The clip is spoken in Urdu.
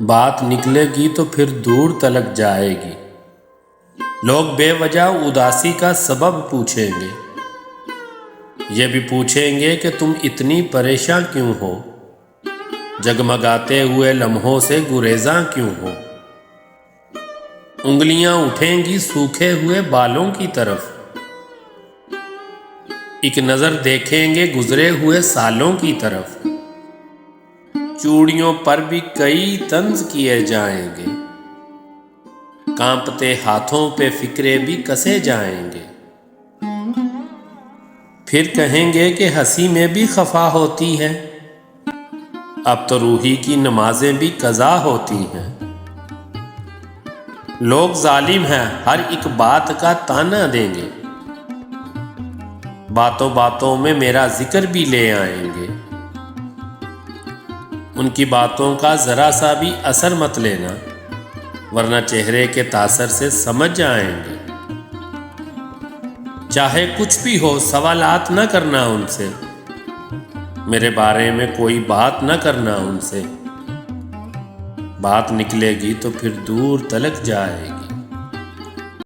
بات نکلے گی تو پھر دور تلک جائے گی۔ لوگ بے وجہ اداسی کا سبب پوچھیں گے، یہ بھی پوچھیں گے کہ تم اتنی پریشاں کیوں ہو، جگمگاتے ہوئے لمحوں سے گریزاں کیوں ہو۔ انگلیاں اٹھیں گی سوکھے ہوئے بالوں کی طرف، ایک نظر دیکھیں گے گزرے ہوئے سالوں کی طرف۔ چوڑیوں پر بھی کئی طنز کیے جائیں گے، کانپتے ہاتھوں پہ فکرے بھی کسے جائیں گے۔ پھر کہیں گے کہ ہنسی میں بھی خفا ہوتی ہے، اب تو روحی کی نمازیں بھی قضا ہوتی ہیں۔ لوگ ظالم ہیں ہر ایک بات کا طعنہ دیں گے، باتوں باتوں میں میرا ذکر بھی لے آئیں گے۔ ان کی باتوں کا ذرا سا بھی اثر مت لینا، ورنہ چہرے کے تاثر سے سمجھ جائیں گے۔ چاہے کچھ بھی ہو سوالات نہ کرنا ان سے، میرے بارے میں کوئی بات نہ کرنا ان سے۔ بات نکلے گی تو پھر دور تلک جائے گی۔